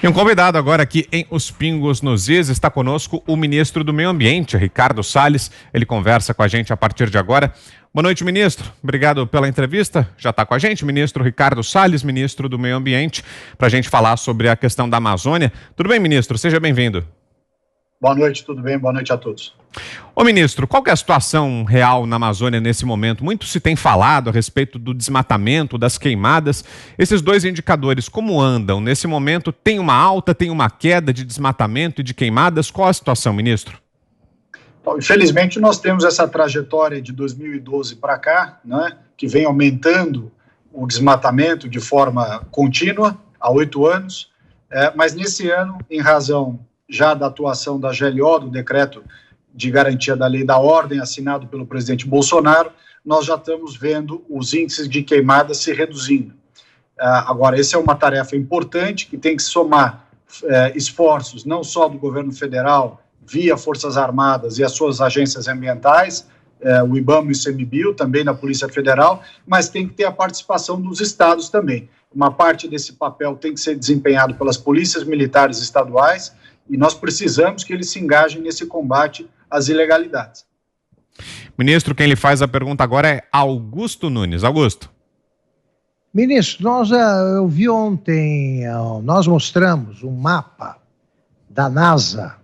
E um convidado agora aqui em Os Pingos nos Is, está conosco o ministro do Meio Ambiente, Ricardo Salles. Ele conversa com a gente a partir de agora. Boa noite, ministro. Obrigado pela entrevista. Já está com a gente o ministro Ricardo Salles, ministro do Meio Ambiente, para a gente falar sobre a questão da Amazônia. Tudo bem, ministro? Seja bem-vindo. Boa noite, tudo bem? Boa noite a todos. Ô ministro, qual que é a situação real na Amazônia nesse momento? Muito se tem falado a respeito do desmatamento, das queimadas. Esses dois indicadores, como andam? Nesse momento, tem uma alta, tem uma queda de desmatamento e de queimadas? Qual a situação, ministro? Bom, infelizmente, nós temos essa trajetória de 2012 para cá, né, que vem aumentando o desmatamento de forma contínua, há 8 anos, mas nesse ano, em razão já da atuação da GLO, do Decreto de Garantia da Lei da Ordem, assinado pelo presidente Bolsonaro, nós já estamos vendo os índices de queimadas se reduzindo. Agora, essa é uma tarefa importante que tem que somar esforços não só do governo federal, via Forças Armadas e as suas agências ambientais, o IBAMA e o ICMBio, também da Polícia Federal, mas tem que ter a participação dos estados também. Uma parte desse papel tem que ser desempenhado pelas polícias militares estaduais, e nós precisamos que eles se engajem nesse combate às ilegalidades. Ministro, quem lhe faz a pergunta agora é Augusto Nunes. Augusto. Ministro, eu vi ontem, nós mostramos um mapa da NASA,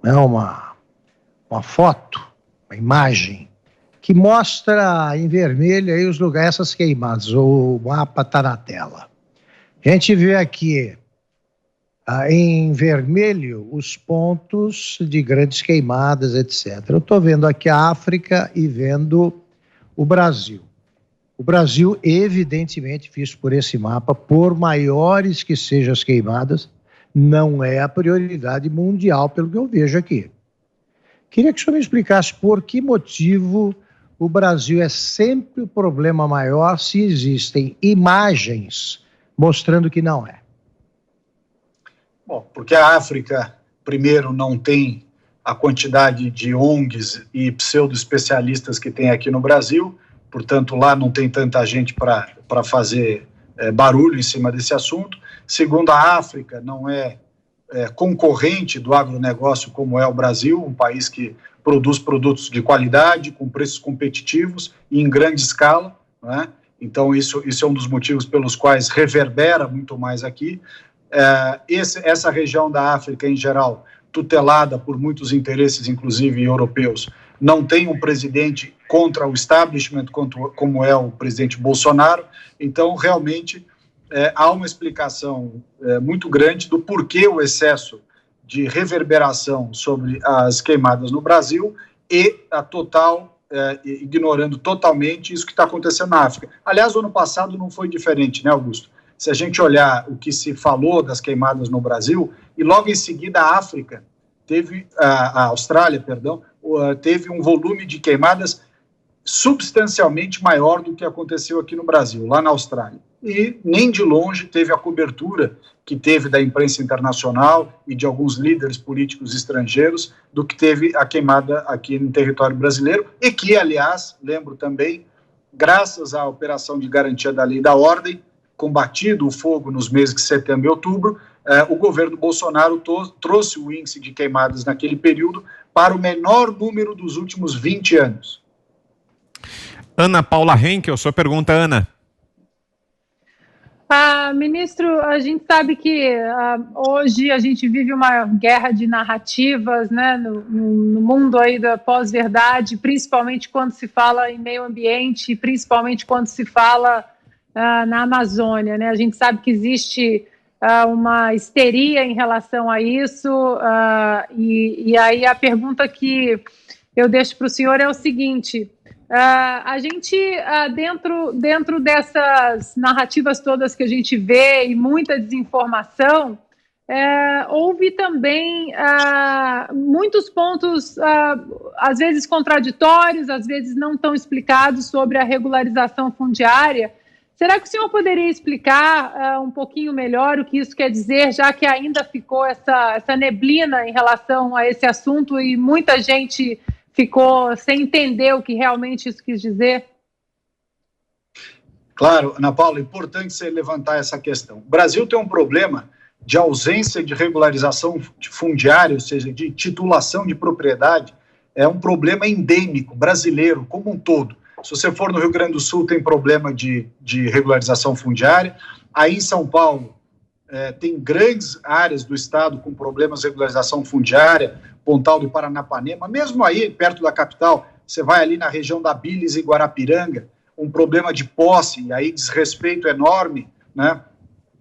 uma foto, uma imagem, que mostra em vermelho aí os lugares, essas queimadas. O mapa está na tela. A gente vê aqui em vermelho os pontos de grandes queimadas, etc. Eu estou vendo aqui a África e vendo o Brasil. O Brasil, evidentemente, visto por esse mapa, por maiores que sejam as queimadas, não é a prioridade mundial, pelo que eu vejo aqui. Queria que o senhor me explicasse por que motivo o Brasil é sempre o problema maior se existem imagens mostrando que não é. Bom, porque a África, primeiro, não tem a quantidade de ONGs e pseudo-especialistas que tem aqui no Brasil, portanto, lá não tem tanta gente para fazer barulho em cima desse assunto. Segundo, a África não é concorrente do agronegócio como é o Brasil, um país que produz produtos de qualidade, com preços competitivos e em grande escala, né? Então, isso é um dos motivos pelos quais reverbera muito mais aqui. Essa região da África, em geral, tutelada por muitos interesses, inclusive europeus, não tem um presidente contra o establishment, como é o presidente Bolsonaro. Então, realmente, há uma explicação muito grande do porquê o excesso de reverberação sobre as queimadas no Brasil e a total, ignorando totalmente isso que está acontecendo na África. Aliás, o ano passado não foi diferente, né, Augusto? Se a gente olhar o que se falou das queimadas no Brasil, e logo em seguida a África, a Austrália, perdão, teve um volume de queimadas substancialmente maior do que aconteceu aqui no Brasil, lá na Austrália. E nem de longe teve a cobertura que teve da imprensa internacional e de alguns líderes políticos estrangeiros do que teve a queimada aqui no território brasileiro, e que, aliás, lembro também, graças à operação de garantia da lei da ordem, combatido o fogo nos meses de setembro e outubro, o governo Bolsonaro trouxe o índice de queimadas naquele período para o menor número dos últimos 20 anos. Ana Paula Henkel, sua pergunta, Ana. Ministro, a gente sabe que hoje a gente vive uma guerra de narrativas, né, no mundo aí da pós-verdade, principalmente quando se fala em meio ambiente, principalmente quando se fala na Amazônia, né? A gente sabe que existe uma histeria em relação a isso, e aí a pergunta que eu deixo para o senhor é o seguinte: a gente, dentro dessas narrativas todas que a gente vê e muita desinformação, houve também muitos pontos, às vezes contraditórios, às vezes não tão explicados sobre a regularização fundiária. Será que o senhor poderia explicar um pouquinho melhor o que isso quer dizer, já que ainda ficou essa neblina em relação a esse assunto e muita gente ficou sem entender o que realmente isso quis dizer? Claro, Ana Paula, é importante você levantar essa questão. O Brasil tem um problema de ausência de regularização fundiária, ou seja, de titulação de propriedade, é um problema endêmico, brasileiro, como um todo. Se você for no Rio Grande do Sul, tem problema de regularização fundiária. Aí em São Paulo, tem grandes áreas do estado com problemas de regularização fundiária, Pontal do Paranapanema, mesmo aí, perto da capital, você vai ali na região da Bilis e Guarapiranga, um problema de posse, e aí desrespeito enorme, né,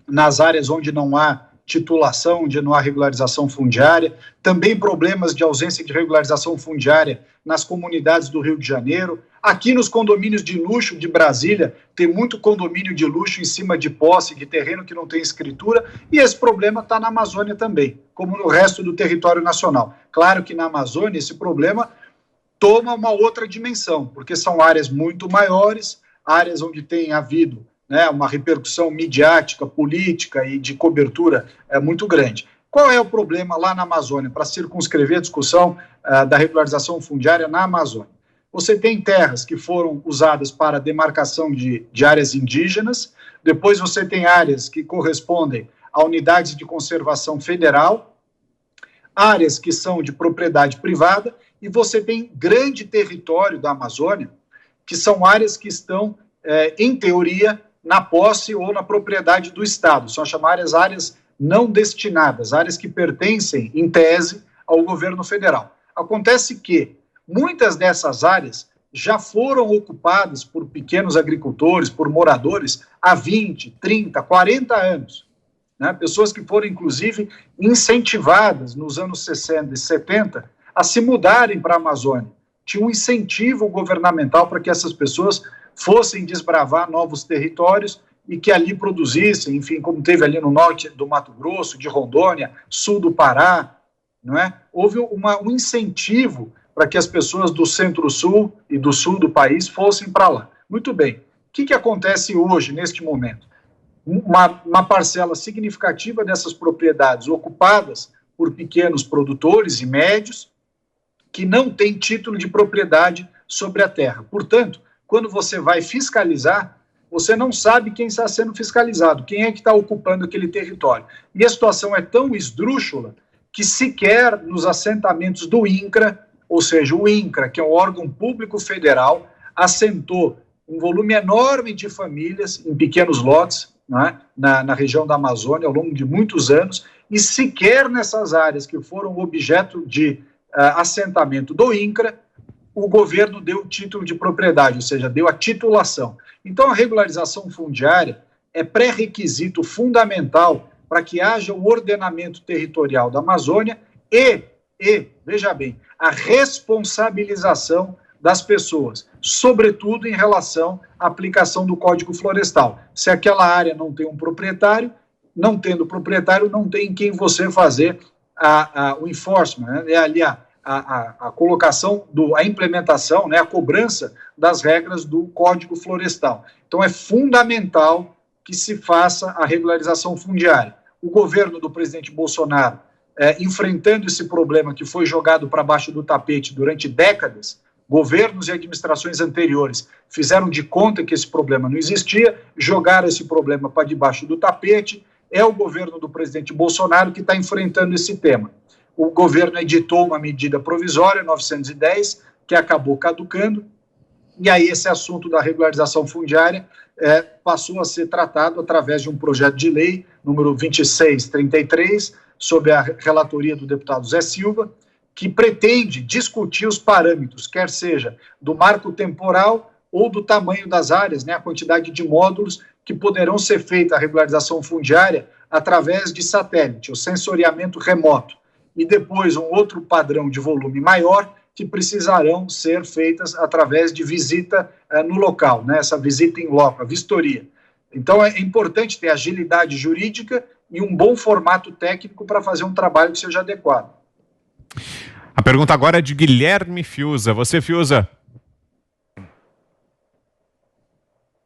nas áreas onde não há titulação, onde não há regularização fundiária, também problemas de ausência de regularização fundiária nas comunidades do Rio de Janeiro. Aqui nos condomínios de luxo de Brasília, tem muito condomínio de luxo em cima de posse, de terreno que não tem escritura, e esse problema está na Amazônia também, como no resto do território nacional. Claro que na Amazônia esse problema toma uma outra dimensão, porque são áreas muito maiores, áreas onde tem havido, né, uma repercussão midiática, política e de cobertura muito grande. Qual é o problema lá na Amazônia, para circunscrever a discussão da regularização fundiária na Amazônia? Você tem terras que foram usadas para demarcação de áreas indígenas, depois você tem áreas que correspondem a unidades de conservação federal, áreas que são de propriedade privada, e você tem grande território da Amazônia, que são áreas que estão, em teoria, na posse ou na propriedade do Estado. São chamadas áreas não destinadas, áreas que pertencem, em tese, ao governo federal. Acontece que muitas dessas áreas já foram ocupadas por pequenos agricultores, por moradores, há 20, 30, 40 anos. Né? Pessoas que foram, inclusive, incentivadas nos anos 60 e 70 a se mudarem para a Amazônia. Tinha um incentivo governamental para que essas pessoas fossem desbravar novos territórios e que ali produzissem, enfim, como teve ali no norte do Mato Grosso, de Rondônia, sul do Pará, não é? Houve um incentivo para que as pessoas do centro-sul e do sul do país fossem para lá. Muito bem. O que acontece hoje, neste momento? Uma parcela significativa dessas propriedades ocupadas por pequenos produtores e médios que não têm título de propriedade sobre a terra. Portanto, quando você vai fiscalizar, você não sabe quem está sendo fiscalizado, quem é que está ocupando aquele território. E a situação é tão esdrúxula que sequer nos assentamentos do INCRA, ou seja, o INCRA, que é um órgão público federal, assentou um volume enorme de famílias em pequenos lotes, né, na região da Amazônia ao longo de muitos anos, e sequer nessas áreas que foram objeto de assentamento do INCRA, o governo deu o título de propriedade, ou seja, deu a titulação. Então, a regularização fundiária é pré-requisito fundamental para que haja o ordenamento territorial da Amazônia e, veja bem, a responsabilização das pessoas, sobretudo em relação à aplicação do Código Florestal. Se aquela área não tem um proprietário, não tendo proprietário, não tem em quem você fazer o enforcement, né? Ali a colocação, a implementação, né, a cobrança das regras do Código Florestal. Então, é fundamental que se faça a regularização fundiária. O governo do presidente Bolsonaro, enfrentando esse problema que foi jogado para baixo do tapete durante décadas, governos e administrações anteriores fizeram de conta que esse problema não existia, jogaram esse problema para debaixo do tapete. É o governo do presidente Bolsonaro que está enfrentando esse tema. O governo editou uma medida provisória, 910, que acabou caducando, e aí esse assunto da regularização fundiária passou a ser tratado através de um projeto de lei, número 2633, sob a relatoria do deputado Zé Silva, que pretende discutir os parâmetros, quer seja do marco temporal ou do tamanho das áreas, né, a quantidade de módulos que poderão ser feita a regularização fundiária através de satélite, o sensoriamento remoto, e depois um outro padrão de volume maior que precisarão ser feitas através de visita no local, né, essa visita em loco, a vistoria. Então é importante ter agilidade jurídica e um bom formato técnico para fazer um trabalho que seja adequado. A pergunta agora é de Guilherme Fiuza. Você, Fiuza.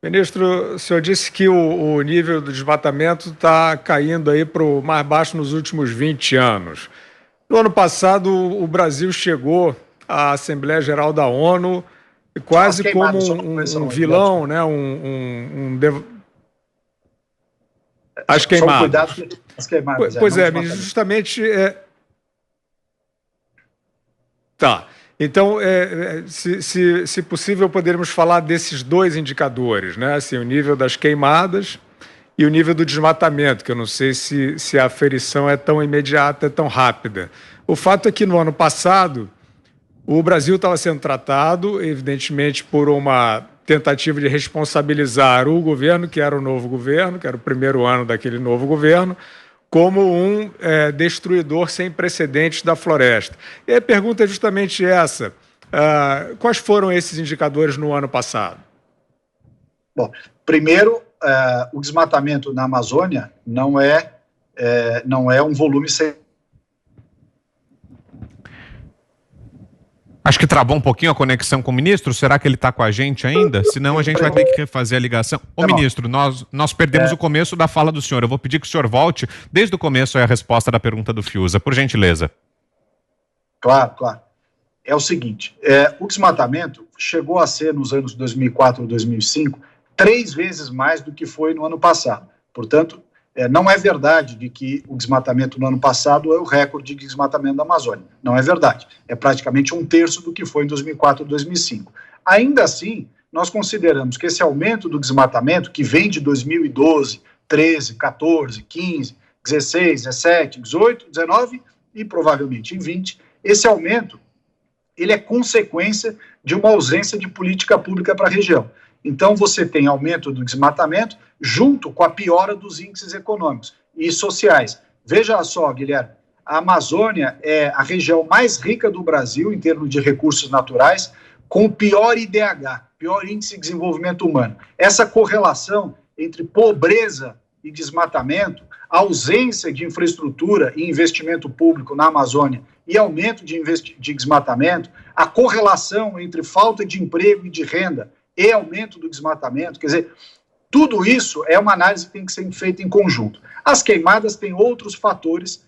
Ministro, o senhor disse que o nível do desmatamento está caindo aí para o mais baixo nos últimos 20 anos. No ano passado, o Brasil chegou à Assembleia Geral da ONU quase como um vilão, né? As queimadas. As queimadas. Pois é, ministro, justamente... Tá. Então, se possível, poderíamos falar desses dois indicadores, né? Assim, o nível das queimadas e o nível do desmatamento, que eu não sei se a aferição é tão imediata, é tão rápida. O fato é que no ano passado, o Brasil estava sendo tratado, evidentemente, por uma tentativa de responsabilizar o governo, que era o novo governo, que era o primeiro ano daquele novo governo, como um destruidor sem precedentes da floresta. E a pergunta é justamente essa. Quais foram esses indicadores no ano passado? Bom, primeiro, o desmatamento na Amazônia não é um volume sem... Acho que travou um pouquinho a conexão com o ministro. Será que ele está com a gente ainda? Senão a gente vai ter que refazer a ligação. Ô, ministro, nós perdemos o começo da fala do senhor. Eu vou pedir que o senhor volte desde o começo a resposta da pergunta do Fiuza, por gentileza. Claro. É o seguinte, o desmatamento chegou a ser, nos anos 2004 e 2005, 3 vezes mais do que foi no ano passado. Portanto, não é verdade de que o desmatamento no ano passado é o recorde de desmatamento da Amazônia. Não é verdade. É praticamente 1/3 do que foi em 2004 e 2005. Ainda assim, nós consideramos que esse aumento do desmatamento, que vem de 2012, 13, 14, 15, 16, 17, 18, 19 e provavelmente em 20, esse aumento ele é consequência de uma ausência de política pública para a região. Então, você tem aumento do desmatamento junto com a piora dos índices econômicos e sociais. Veja só, Guilherme, a Amazônia é a região mais rica do Brasil em termos de recursos naturais, com o pior IDH, pior Índice de Desenvolvimento Humano. Essa correlação entre pobreza e desmatamento, ausência de infraestrutura e investimento público na Amazônia e aumento de desmatamento, a correlação entre falta de emprego e de renda e aumento do desmatamento, quer dizer, tudo isso é uma análise que tem que ser feita em conjunto. As queimadas têm outros fatores,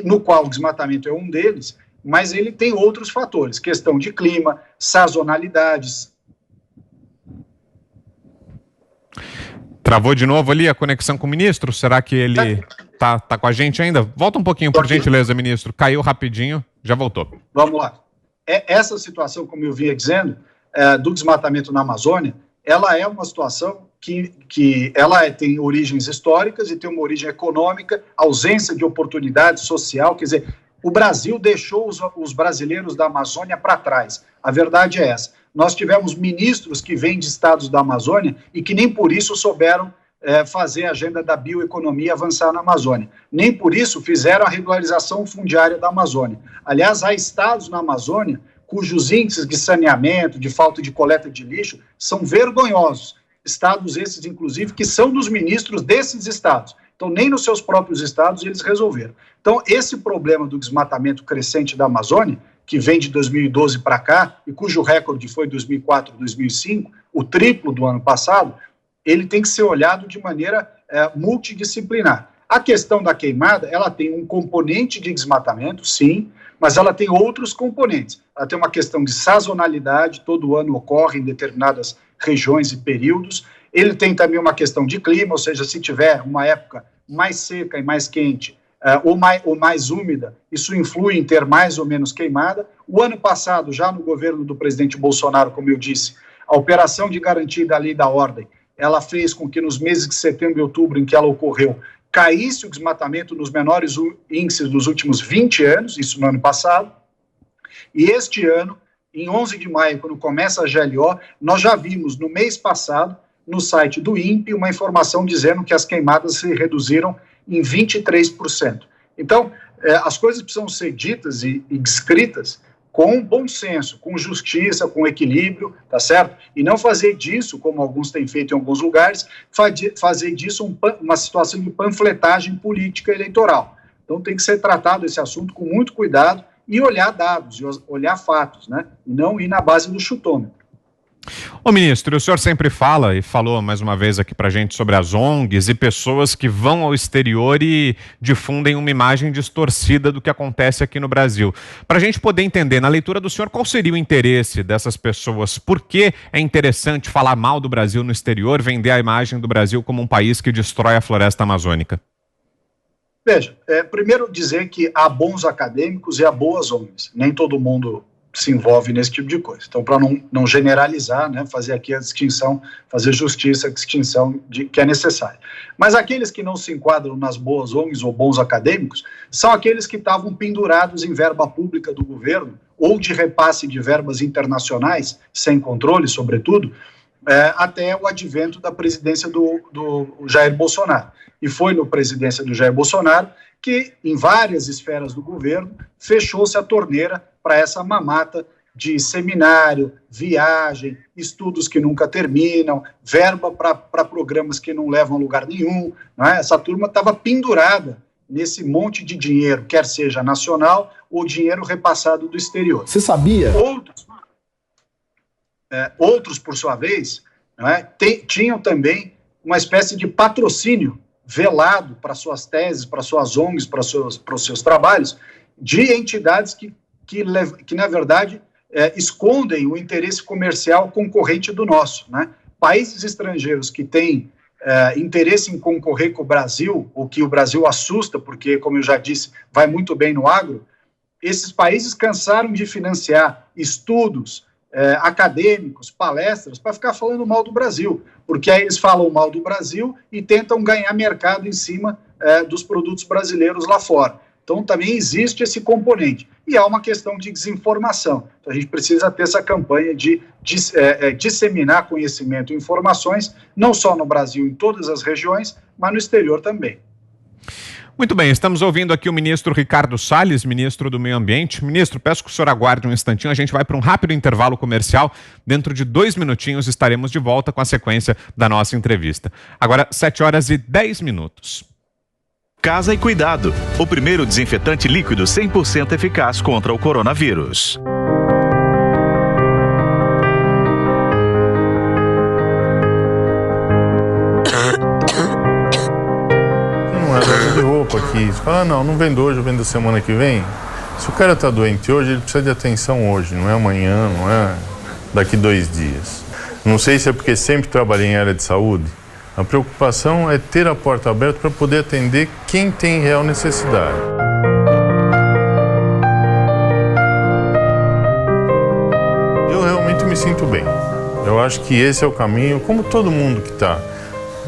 no qual o desmatamento é um deles, mas ele tem outros fatores, questão de clima, sazonalidades. Travou de novo ali a conexão com o ministro? Será que ele tá com a gente ainda? Volta um pouquinho, por gentileza, ministro. Caiu rapidinho, já voltou. Vamos lá. Essa situação, como eu vinha dizendo, do desmatamento na Amazônia, ela é uma situação que ela tem origens históricas e tem uma origem econômica, ausência de oportunidade social, quer dizer, o Brasil deixou os brasileiros da Amazônia para trás. A verdade é essa. Nós tivemos ministros que vêm de estados da Amazônia e que nem por isso souberam fazer a agenda da bioeconomia avançar na Amazônia. Nem por isso fizeram a regularização fundiária da Amazônia. Aliás, há estados na Amazônia cujos índices de saneamento, de falta de coleta de lixo, são vergonhosos. Estados esses, inclusive, que são dos ministros desses estados. Então, nem nos seus próprios estados eles resolveram. Então, esse problema do desmatamento crescente da Amazônia, que vem de 2012 para cá, e cujo recorde foi 2004, 2005, o triplo do ano passado, ele tem que ser olhado de maneira multidisciplinar. A questão da queimada, ela tem um componente de desmatamento, sim, mas ela tem outros componentes. Ela tem uma questão de sazonalidade, todo ano ocorre em determinadas regiões e períodos. Ele tem também uma questão de clima, ou seja, se tiver uma época mais seca e mais quente, ou mais úmida, isso influi em ter mais ou menos queimada. O ano passado, já no governo do presidente Bolsonaro, como eu disse, a operação de garantia da lei e da ordem, ela fez com que nos meses de setembro e outubro, em que ela ocorreu, caísse o desmatamento nos menores índices dos últimos 20 anos, isso no ano passado, e este ano, em 11 de maio, quando começa a GLO, nós já vimos no mês passado, no site do INPE, uma informação dizendo que as queimadas se reduziram em 23%. Então, as coisas precisam ser ditas e descritas com bom senso, com justiça, com equilíbrio, tá certo? E não fazer disso, como alguns têm feito em alguns lugares, fazer disso uma situação de panfletagem política eleitoral. Então tem que ser tratado esse assunto com muito cuidado e olhar dados, olhar fatos, né? E não ir na base do chutômetro. Ô ministro, o senhor sempre fala e falou mais uma vez aqui pra gente sobre as ONGs e pessoas que vão ao exterior e difundem uma imagem distorcida do que acontece aqui no Brasil. Pra gente poder entender, na leitura do senhor, qual seria o interesse dessas pessoas? Por que é interessante falar mal do Brasil no exterior, vender a imagem do Brasil como um país que destrói a floresta amazônica? Veja, primeiro dizer que há bons acadêmicos e há boas ONGs. Nem todo mundo se envolve nesse tipo de coisa. Então, para não generalizar, né, fazer aqui a distinção, fazer justiça, a distinção que é necessária. Mas aqueles que não se enquadram nas boas ONGs ou bons acadêmicos são aqueles que estavam pendurados em verba pública do governo ou de repasse de verbas internacionais, sem controle, sobretudo, até o advento da presidência do Jair Bolsonaro. E foi no presidência do Jair Bolsonaro que, em várias esferas do governo, fechou-se a torneira para essa mamata de seminário, viagem, estudos que nunca terminam, verba para programas que não levam a lugar nenhum. Não é? Essa turma estava pendurada nesse monte de dinheiro, quer seja nacional ou dinheiro repassado do exterior. Você sabia? Outros, por sua vez, não é, tinham também uma espécie de patrocínio velado para suas teses, para suas ONGs, para os seus trabalhos, de entidades que na verdade, escondem o interesse comercial concorrente do nosso. Né? Países estrangeiros que têm interesse em concorrer com o Brasil, ou que o Brasil assusta, porque, como eu já disse, vai muito bem no agro, esses países cansaram de financiar estudos acadêmicos, palestras, para ficar falando mal do Brasil, porque aí eles falam mal do Brasil e tentam ganhar mercado em cima dos produtos brasileiros lá fora. Então, também existe esse componente. E há uma questão de desinformação. Então, a gente precisa ter essa campanha de disseminar conhecimento e informações, não só no Brasil, em todas as regiões, mas no exterior também. Muito bem, estamos ouvindo aqui o ministro Ricardo Salles, ministro do Meio Ambiente. Ministro, peço que o senhor aguarde um instantinho, a gente vai para um rápido intervalo comercial. Dentro de 2 minutinhos estaremos de volta com a sequência da nossa entrevista. Agora, 7h10. Casa e Cuidado, o primeiro desinfetante líquido 100% eficaz contra o coronavírus. Não é loja de roupa aqui. Você fala, não vendo hoje, eu vendo semana que vem. Se o cara está doente hoje, ele precisa de atenção hoje, não é amanhã, não é daqui 2 dias. Não sei se é porque sempre trabalhei em área de saúde. A preocupação é ter a porta aberta para poder atender quem tem real necessidade. Eu realmente me sinto bem. Eu acho que esse é o caminho, como todo mundo que está.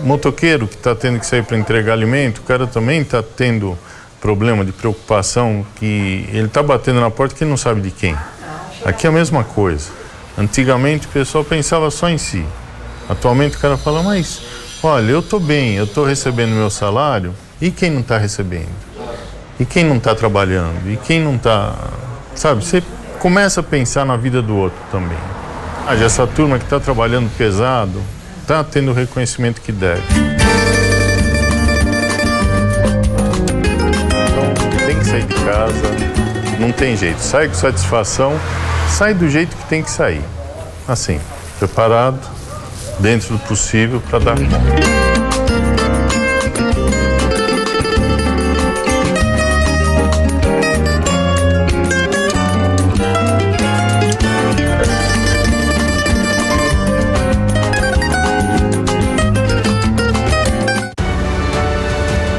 Motoqueiro que está tendo que sair para entregar alimento, o cara também está tendo problema de preocupação, que ele está batendo na porta que não sabe de quem. Aqui é a mesma coisa. Antigamente o pessoal pensava só em si. Atualmente o cara fala, mas... olha, eu estou bem, eu estou recebendo meu salário, e quem não está recebendo? E quem não está trabalhando? E quem não está... Sabe, você começa a pensar na vida do outro também. Essa turma que está trabalhando pesado, está tendo o reconhecimento que deve. Então, tem que sair de casa, não tem jeito. Sai com satisfação, sai do jeito que tem que sair. Assim, preparado, dentro do possível, para dar conta.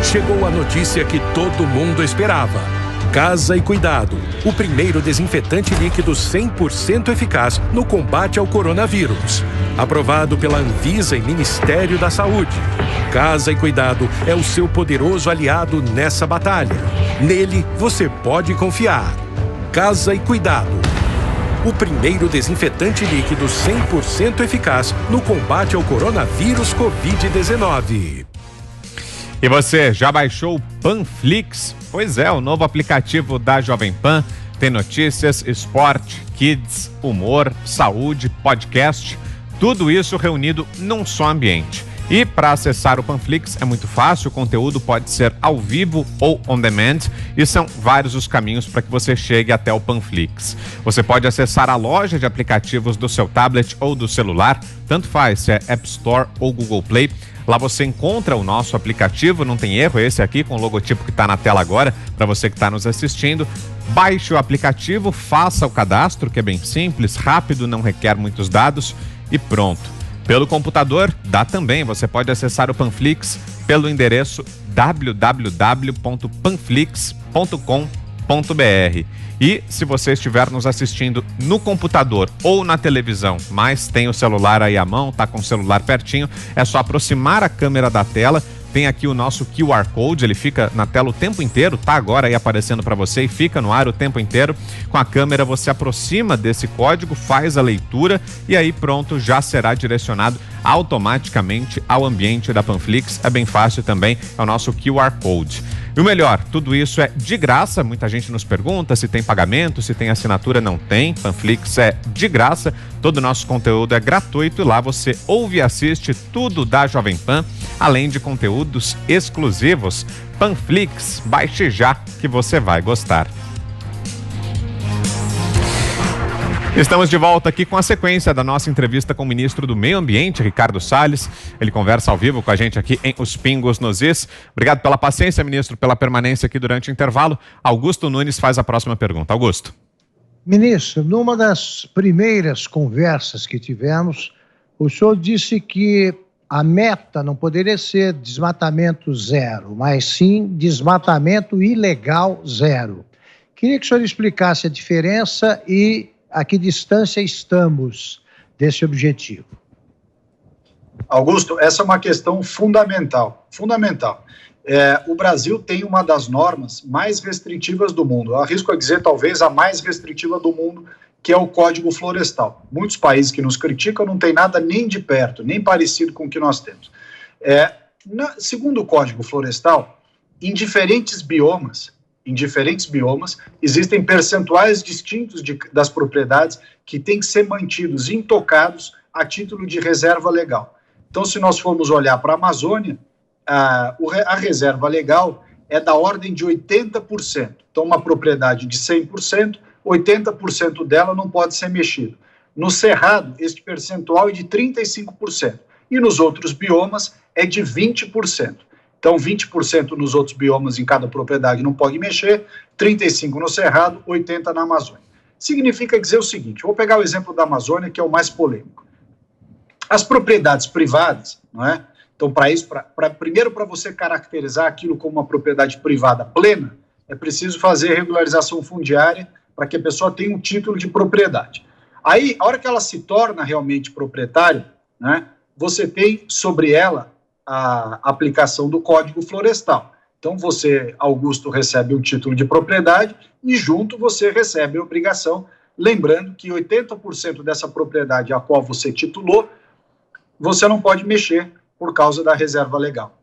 Chegou a notícia que todo mundo esperava. Casa e Cuidado, o primeiro desinfetante líquido 100% eficaz no combate ao coronavírus. Aprovado pela Anvisa e Ministério da Saúde. Casa e Cuidado é o seu poderoso aliado nessa batalha. Nele você pode confiar. Casa e Cuidado, o primeiro desinfetante líquido 100% eficaz no combate ao coronavírus Covid-19. E você, já baixou o Panflix? Pois é, o novo aplicativo da Jovem Pan tem notícias, esporte, kids, humor, saúde, podcast, tudo isso reunido num só ambiente. E para acessar o Panflix é muito fácil, o conteúdo pode ser ao vivo ou on demand e são vários os caminhos para que você chegue até o Panflix. Você pode acessar a loja de aplicativos do seu tablet ou do celular, tanto faz se é App Store ou Google Play. Lá você encontra o nosso aplicativo, não tem erro, esse aqui com o logotipo que está na tela agora, para você que está nos assistindo. Baixe o aplicativo, faça o cadastro, que é bem simples, rápido, não requer muitos dados e pronto. Pelo computador, dá também, você pode acessar o Panflix pelo endereço www.panflix.com.br. E se você estiver nos assistindo no computador ou na televisão, mas tem o celular aí à mão, tá com o celular pertinho, é só aproximar a câmera da tela. Tem aqui o nosso QR Code, ele fica na tela o tempo inteiro, tá agora aí aparecendo para você e fica no ar o tempo inteiro. Com a câmera você aproxima desse código, faz a leitura e aí pronto, já será direcionado automaticamente ao ambiente da Panflix. É bem fácil também, é o nosso QR Code. E o melhor, tudo isso é de graça. Muita gente nos pergunta se tem pagamento, se tem assinatura. Não tem. Panflix é de graça. Todo o nosso conteúdo é gratuito e lá você ouve e assiste tudo da Jovem Pan, além de conteúdos exclusivos. Panflix, baixe já que você vai gostar. Estamos de volta aqui com a sequência da nossa entrevista com o ministro do Meio Ambiente, Ricardo Salles. Ele conversa ao vivo com a gente aqui em Os Pingos nos Is. Obrigado pela paciência, ministro, pela permanência aqui durante o intervalo. Augusto Nunes faz a próxima pergunta. Augusto. Ministro, numa das primeiras conversas que tivemos, o senhor disse que a meta não poderia ser desmatamento zero, mas sim desmatamento ilegal zero. Queria que o senhor explicasse a diferença e a que distância estamos desse objetivo. Augusto, essa é uma questão fundamental. O Brasil tem uma das normas mais restritivas do mundo. Eu arrisco a dizer, talvez, a mais restritiva do mundo, que é o Código Florestal. Muitos países que nos criticam não tem nada nem de perto, nem parecido com o que nós temos. Segundo o Código Florestal, em diferentes biomas, existem percentuais distintos das propriedades que têm que ser mantidos intocados a título de reserva legal. Então, se nós formos olhar para a Amazônia, a reserva legal é da ordem de 80%. Então, uma propriedade de 100%, 80% dela não pode ser mexido. No Cerrado, este percentual é de 35%. E nos outros biomas é de 20%. Então, 20% nos outros biomas em cada propriedade não pode mexer, 35% no Cerrado, 80% na Amazônia. Significa dizer o seguinte, vou pegar o exemplo da Amazônia, que é o mais polêmico. As propriedades privadas, não é? Então, primeiro, para você caracterizar aquilo como uma propriedade privada plena, é preciso fazer regularização fundiária para que a pessoa tenha um título de propriedade. Aí, a hora que ela se torna realmente proprietária, né, você tem sobre ela a aplicação do Código Florestal. Então, você, Augusto, recebe um título de propriedade e junto você recebe a obrigação, lembrando que 80% dessa propriedade a qual você titulou, você não pode mexer por causa da reserva legal.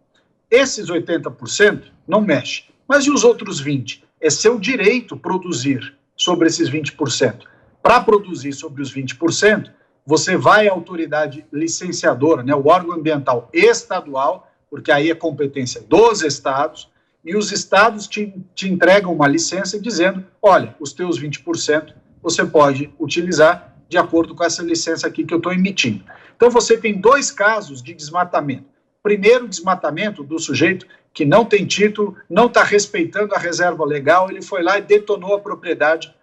Esses 80% não mexe, mas e os outros 20%? É seu direito produzir sobre esses 20%. Para produzir sobre os 20%, você vai à autoridade licenciadora, né, o órgão ambiental estadual, porque aí é competência dos estados, e os estados te entregam uma licença dizendo, olha, os teus 20% você pode utilizar de acordo com essa licença aqui que eu estou emitindo. Então você tem dois casos de desmatamento. Primeiro, desmatamento do sujeito que não tem título, não está respeitando a reserva legal, ele foi lá e detonou a propriedade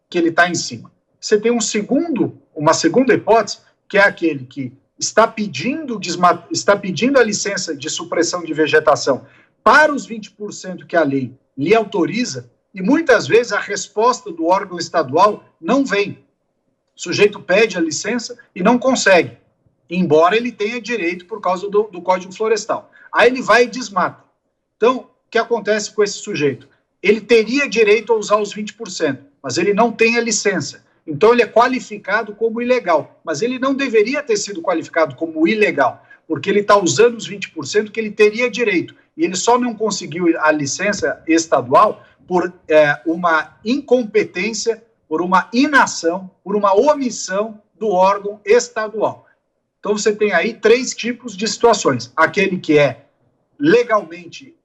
que ele está em cima. Você tem uma segunda hipótese, que é aquele que está pedindo a licença de supressão de vegetação para os 20% que a lei lhe autoriza, e muitas vezes a resposta do órgão estadual não vem. O sujeito pede a licença e não consegue, embora ele tenha direito por causa do Código Florestal. Aí ele vai e desmata. Então, o que acontece com esse sujeito? Ele teria direito a usar os 20%, mas ele não tem a licença. Então, ele é qualificado como ilegal, mas ele não deveria ter sido qualificado como ilegal, porque ele está usando os 20% que ele teria direito, e ele só não conseguiu a licença estadual por uma incompetência, por uma inação, por uma omissão do órgão estadual. Então, você tem aí 3 tipos de situações. Aquele que é legalmente,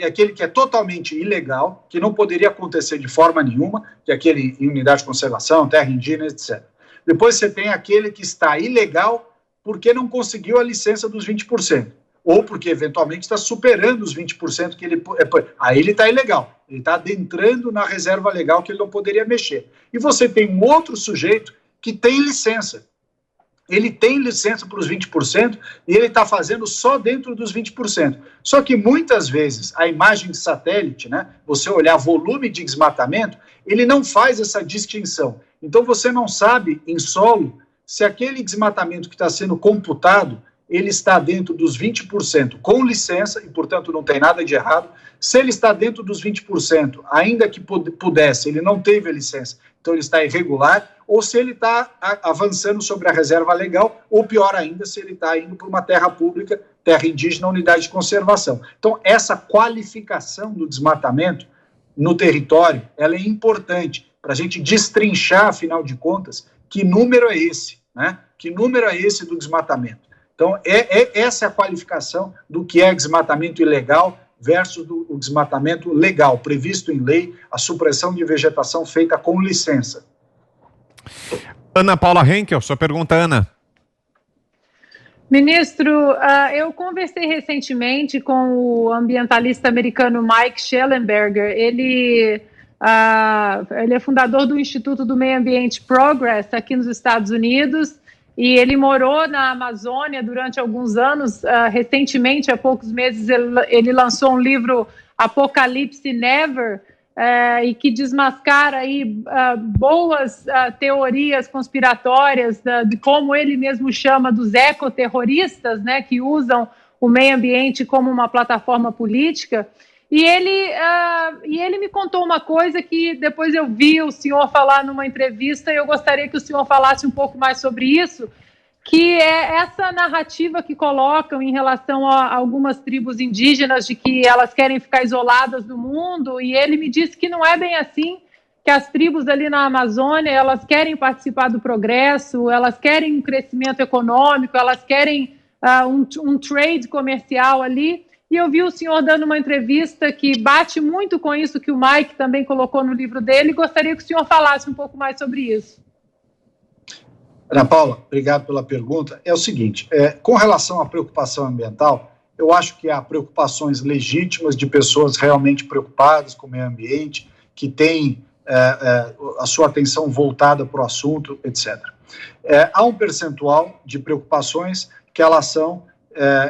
aquele que é totalmente ilegal, que não poderia acontecer de forma nenhuma, que é aquele em unidade de conservação, terra indígena, etc. Depois você tem aquele que está ilegal porque não conseguiu a licença dos 20%, ou porque eventualmente está superando os 20% que ele... Aí ele está ilegal, ele está adentrando na reserva legal que ele não poderia mexer. E você tem um outro sujeito que tem licença. ele tem licença para os 20% e ele está fazendo só dentro dos 20%. Só que muitas vezes a imagem de satélite, né, você olhar volume de desmatamento, ele não faz essa distinção. Então você não sabe em solo se aquele desmatamento que está sendo computado, ele está dentro dos 20% com licença e, portanto, não tem nada de errado. Se ele está dentro dos 20%, ainda que pudesse, ele não teve a licença, então ele está irregular, ou se ele está avançando sobre a reserva legal, ou pior ainda, se ele está indo para uma terra pública, terra indígena, unidade de conservação. Então, essa qualificação do desmatamento no território, ela é importante para a gente destrinchar, afinal de contas, que número é esse, né? Que número é esse do desmatamento? Então, essa é a qualificação do que é desmatamento ilegal versus o desmatamento legal, previsto em lei, a supressão de vegetação feita com licença. Ana Paula Henkel, sua pergunta, Ana. Ministro, eu conversei recentemente com o ambientalista americano Mike Schellenberger. Ele é fundador do Instituto do Meio Ambiente Progress aqui nos Estados Unidos. E ele morou na Amazônia durante alguns anos. Recentemente, há poucos meses, ele lançou um livro, Apocalipse Never, e que desmascara aí boas teorias conspiratórias de como ele mesmo chama dos ecoterroristas, né, que usam o meio ambiente como uma plataforma política. E ele me contou uma coisa que depois eu vi o senhor falar numa entrevista e eu gostaria que o senhor falasse um pouco mais sobre isso, que é essa narrativa que colocam em relação a algumas tribos indígenas de que elas querem ficar isoladas do mundo, e ele me disse que não é bem assim, que as tribos ali na Amazônia, elas querem participar do progresso, elas querem um crescimento econômico, elas querem um trade comercial ali. E eu vi o senhor dando uma entrevista que bate muito com isso que o Mike também colocou no livro dele, e gostaria que o senhor falasse um pouco mais sobre isso. Ana Paula, obrigado pela pergunta. É o seguinte, com relação à preocupação ambiental, eu acho que há preocupações legítimas de pessoas realmente preocupadas com o meio ambiente, que têm a sua atenção voltada para o assunto, etc. Há um percentual de preocupações que elas são,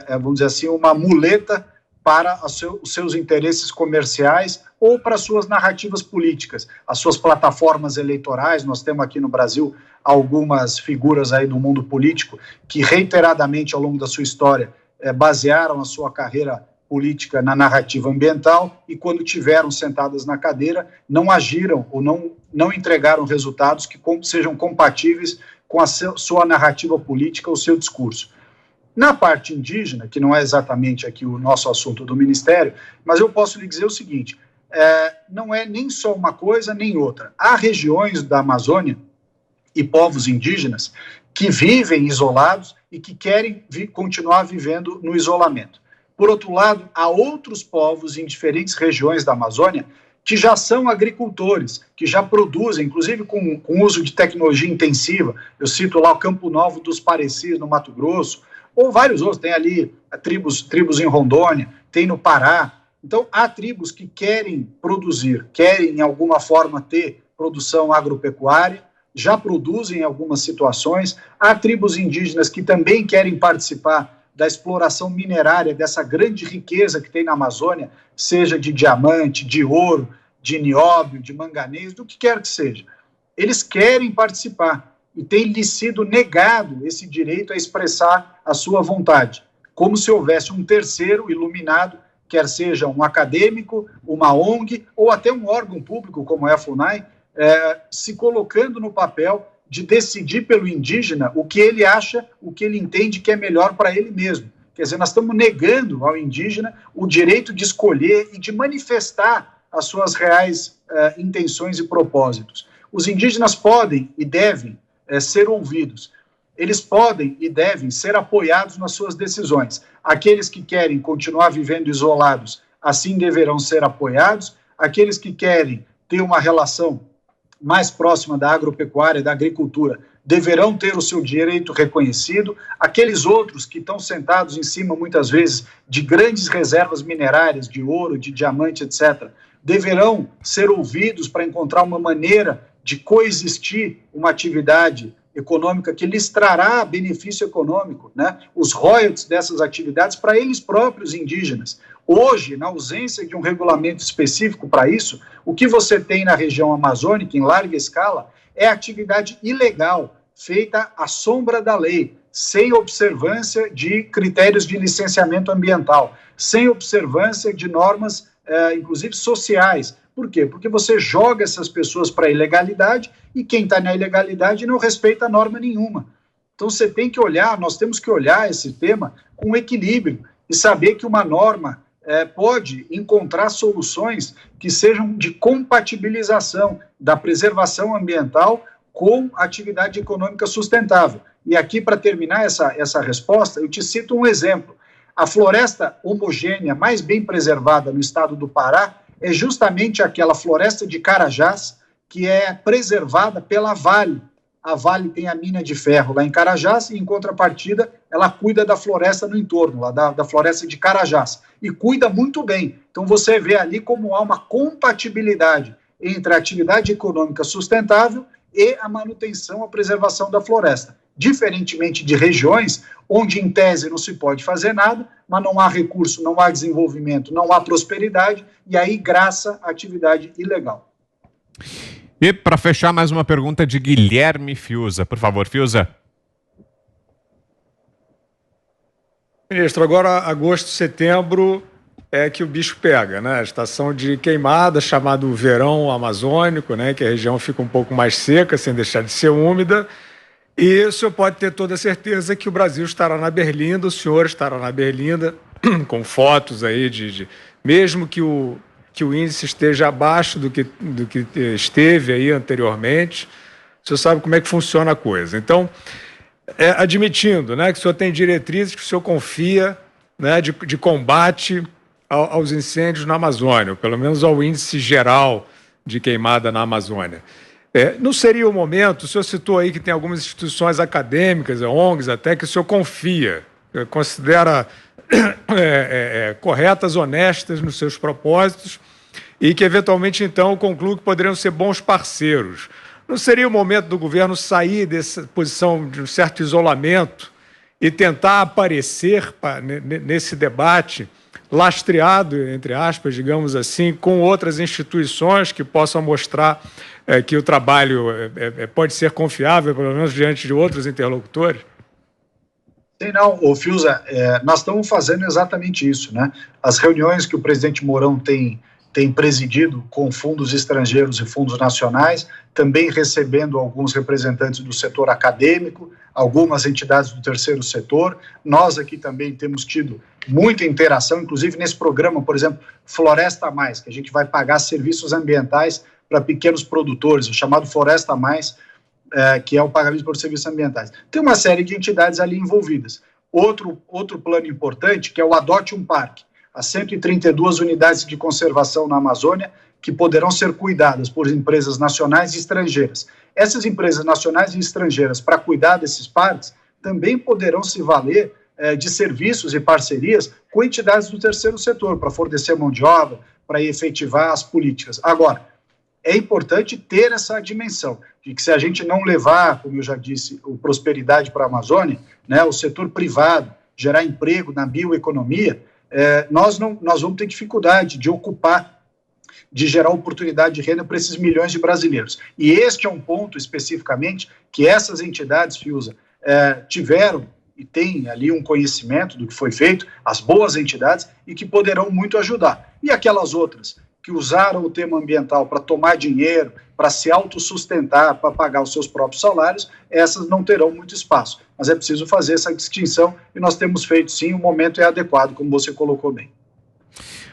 vamos dizer assim, uma muleta para os seus interesses comerciais ou para suas narrativas políticas, as suas plataformas eleitorais. Nós temos aqui no Brasil algumas figuras aí do mundo político que reiteradamente ao longo da sua história basearam a sua carreira política na narrativa ambiental e quando tiveram sentadas na cadeira não agiram ou não entregaram resultados que sejam compatíveis com a sua narrativa política ou seu discurso. Na parte indígena, que não é exatamente aqui o nosso assunto do Ministério, mas eu posso lhe dizer o seguinte, não é nem só uma coisa nem outra. Há regiões da Amazônia e povos indígenas que vivem isolados e que querem continuar vivendo no isolamento. Por outro lado, há outros povos em diferentes regiões da Amazônia que já são agricultores, que já produzem, inclusive com uso de tecnologia intensiva. Eu cito lá o Campo Novo dos Parecis, no Mato Grosso, ou vários outros, tem ali tribos em Rondônia, tem no Pará. Então, há tribos que querem produzir, querem, em alguma forma, ter produção agropecuária, já produzem em algumas situações. Há tribos indígenas que também querem participar da exploração minerária, dessa grande riqueza que tem na Amazônia, seja de diamante, de ouro, de nióbio, de manganês, do que quer que seja. Eles querem participar e tem lhe sido negado esse direito a expressar a sua vontade, como se houvesse um terceiro iluminado, quer seja um acadêmico, uma ONG ou até um órgão público como é a FUNAI, se colocando no papel de decidir pelo indígena o que ele acha, o que ele entende que é melhor para ele mesmo. Quer dizer, nós estamos negando ao indígena o direito de escolher e de manifestar as suas reais intenções e propósitos. Os indígenas podem e devem ser ouvidos. Eles podem e devem ser apoiados nas suas decisões. Aqueles que querem continuar vivendo isolados, assim deverão ser apoiados. Aqueles que querem ter uma relação mais próxima da agropecuária, da agricultura, deverão ter o seu direito reconhecido. Aqueles outros que estão sentados em cima, muitas vezes, de grandes reservas minerárias, de ouro, de diamante, etc., deverão ser ouvidos para encontrar uma maneira de coexistir uma atividade econômica que lhes trará benefício econômico, né? Os royalties dessas atividades para eles próprios indígenas. Hoje, na ausência de um regulamento específico para isso, o que você tem na região amazônica, em larga escala, é atividade ilegal, feita à sombra da lei, sem observância de critérios de licenciamento ambiental, sem observância de normas, inclusive sociais. Por quê? Porque você joga essas pessoas para a ilegalidade e quem está na ilegalidade não respeita norma nenhuma. Então você tem que olhar, nós temos que olhar esse tema com equilíbrio e saber que uma norma pode encontrar soluções que sejam de compatibilização da preservação ambiental com atividade econômica sustentável. E aqui, para terminar essa resposta, eu te cito um exemplo. A floresta homogênea mais bem preservada no estado do Pará é justamente aquela floresta de Carajás, que é preservada pela Vale. A Vale tem a mina de ferro lá em Carajás e, em contrapartida, ela cuida da floresta no entorno, lá da floresta de Carajás, e cuida muito bem. Então, você vê ali como há uma compatibilidade entre a atividade econômica sustentável e a manutenção, a preservação da floresta. Diferentemente de regiões onde, em tese, não se pode fazer nada, mas não há recurso, não há desenvolvimento, não há prosperidade, e aí graça a atividade ilegal. E para fechar, mais uma pergunta de Guilherme Fiuza. Por favor, Fiuza. Ministro, agora agosto, setembro é que o bicho pega, né? A estação de queimada, chamado verão amazônico, né? Que a região fica um pouco mais seca, sem deixar de ser úmida. E o senhor pode ter toda a certeza que o Brasil estará na berlinda, o senhor estará na berlinda, com fotos aí mesmo que o índice esteja abaixo do que esteve aí anteriormente, o senhor sabe como é que funciona a coisa. Então, admitindo, né, que o senhor tem diretrizes que o senhor confia, né, de combate aos incêndios na Amazônia, ou pelo menos ao índice geral de queimada na Amazônia. Não seria o momento, o senhor citou aí que tem algumas instituições acadêmicas, ONGs até, que o senhor confia, considera corretas, honestas nos seus propósitos e que, eventualmente, então, conclui que poderiam ser bons parceiros. Não seria o momento do governo sair dessa posição de um certo isolamento e tentar aparecer nesse debate lastreado, entre aspas, digamos assim, com outras instituições que possam mostrar que o trabalho pode ser confiável, pelo menos diante de outros interlocutores? Sim, não, Fiuza, nós estamos fazendo exatamente isso, né? As reuniões que o presidente Mourão tem presidido com fundos estrangeiros e fundos nacionais, também recebendo alguns representantes do setor acadêmico, algumas entidades do terceiro setor. Nós aqui também temos tido muita interação, inclusive nesse programa, por exemplo, Floresta Mais, que a gente vai pagar serviços ambientais para pequenos produtores, o chamado Floresta Mais, que é o pagamento por serviços ambientais. Tem uma série de entidades ali envolvidas. Outro plano importante, que é o Adote um Parque, as 132 unidades de conservação na Amazônia, que poderão ser cuidadas por empresas nacionais e estrangeiras. Essas empresas nacionais e estrangeiras, para cuidar desses parques, também poderão se valer de serviços e parcerias com entidades do terceiro setor, para fornecer mão de obra, para efetivar as políticas. Agora, é importante ter essa dimensão de que, se a gente não levar, como eu já disse, a prosperidade para a Amazônia, né, o setor privado, gerar emprego na bioeconomia, nós vamos ter dificuldade de ocupar, de gerar oportunidade de renda para esses milhões de brasileiros. E este é um ponto, especificamente, que essas entidades, Fiuza, tiveram e têm ali um conhecimento do que foi feito, as boas entidades, e que poderão muito ajudar. E aquelas outras que usaram o tema ambiental para tomar dinheiro, para se autossustentar, para pagar os seus próprios salários, essas não terão muito espaço. Mas é preciso fazer essa distinção e nós temos feito sim, o momento é adequado, como você colocou bem.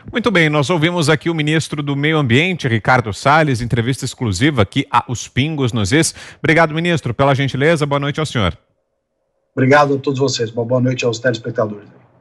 Muito bem, nós ouvimos aqui o ministro do Meio Ambiente, Ricardo Salles, entrevista exclusiva aqui a Os Pingos nos Is. Obrigado, ministro, pela gentileza, boa noite ao senhor. Obrigado a todos vocês, uma boa noite aos telespectadores.